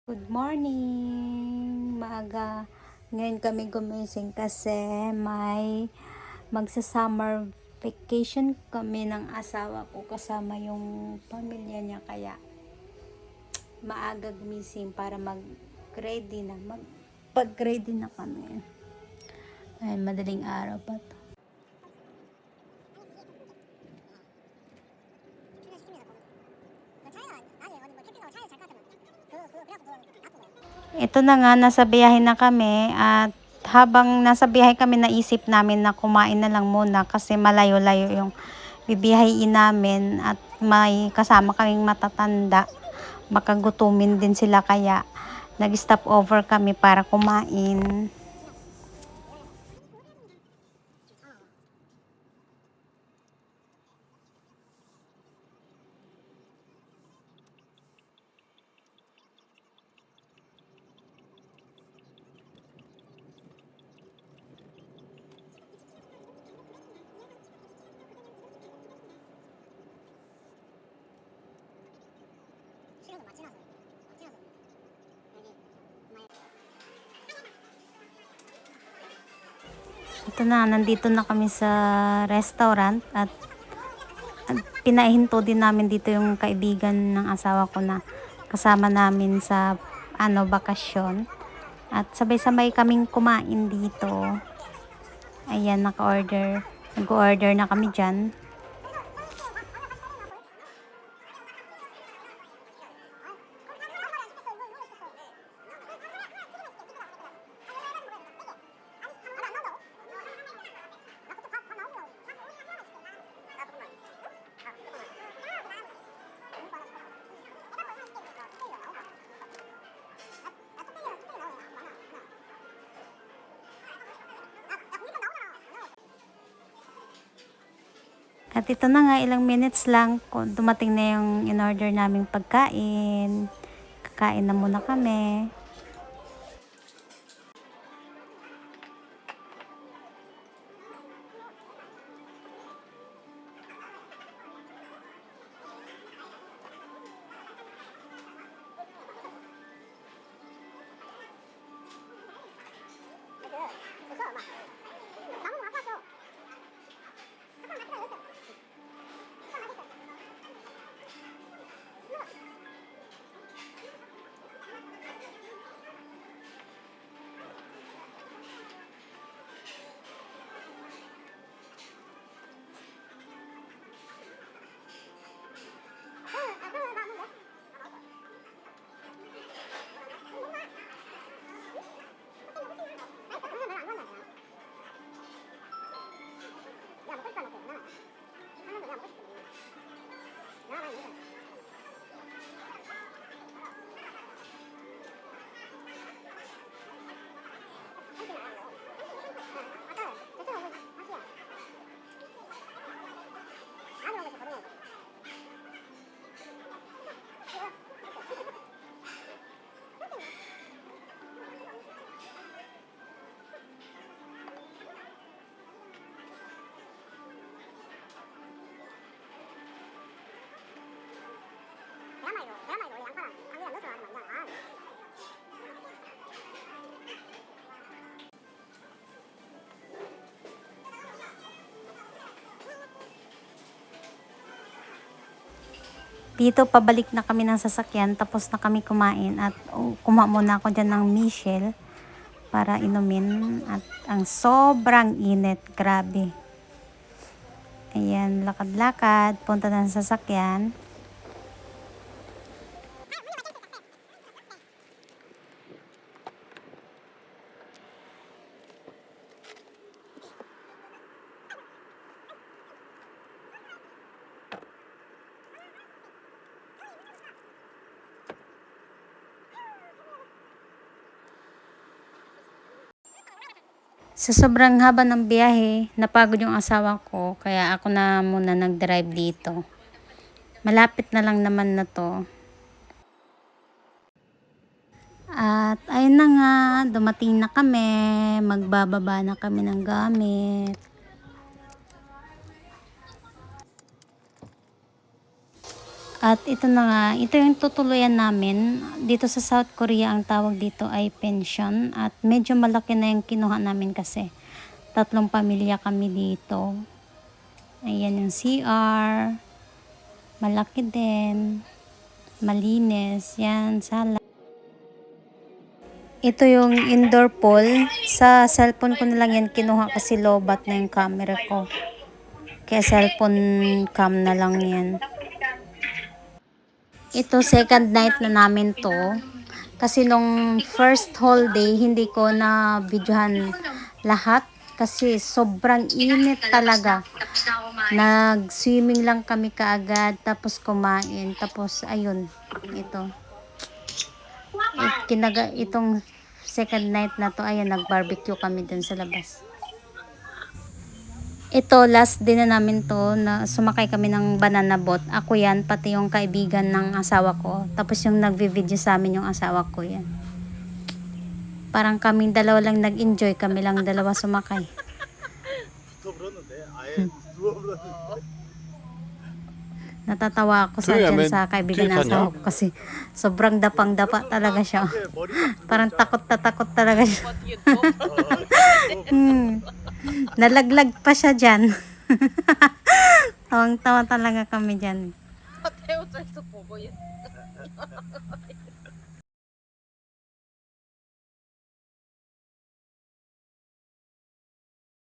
Good morning! Maaga. Ngayon kami gumising kasi may magsa-summer vacation kami ng asawa ko kasama yung pamilya niya, kaya maaga gumising para mag-ready na. Pag-ready na kami. Ay, madaling araw pa to. Ito na nga, nasa biyahe na kami at habang nasa biyahe kami naisip namin na kumain na lang muna kasi malayo-layo yung bibiyahiin namin at may kasama kaming matatanda. Baka gutumin din sila kaya nag-stop over kami para kumain. Ito na, nandito na kami sa restaurant at pinaihinto din namin dito yung kaibigan ng asawa ko na kasama namin sa bakasyon. At sabay-sabay kaming kumain dito. Ayan, naka-order. Nag-order na kami dyan. At ito na nga, ilang minutes lang kung dumating na yung in-order naming pagkain. Kakain na muna kami. Dito pabalik na kami ng sasakyan, tapos na kami kumain at kumain muna ako dyan ng Michelle para inumin at ang sobrang init, grabe. Ayan, lakad-lakad, punta na sa sasakyan. Sa sobrang haba ng biyahe, napagod yung asawa ko, kaya ako na muna nag-drive dito. Malapit na lang naman na to. At ayun na nga, dumating na kami, magbababa na kami ng gamit. At ito na nga, ito yung tutuluyan namin. Dito sa South Korea, ang tawag dito ay pension. At medyo malaki na yung kinuha namin kasi 3 pamilya kami dito. Ayan yung CR. Malaki din. Malinis. Yan, sala. Ito yung indoor pool. Sa cellphone ko na lang yan kinuha kasi lobat na yung camera ko. Kaya cellphone cam na lang yan. Ito second night na namin to. Kasi nung first whole day, hindi ko na videohan lahat. Kasi sobrang init talaga. Nag-swimming lang kami kaagad. Tapos kumain. Tapos ayun. Ito. Itong second night na to, ayan, nag-barbecue kami dun sa labas. Ito, last din na namin to, na sumakay kami ng banana boat. Ako yan, pati yung kaibigan ng asawa ko. Tapos yung nagvi-video sa amin yung asawa ko yan. Parang kaming dalawa lang nag-enjoy, kami lang dalawa sumakay. Natatawa ako dyan sa kaibigan ng asawa ko kasi sobrang dapang-dapa talaga siya. Parang takot na takot talaga siya. Nalaglag pa siya dyan. Tawang-tawa talaga kami dyan. 태워져서 보고 있어.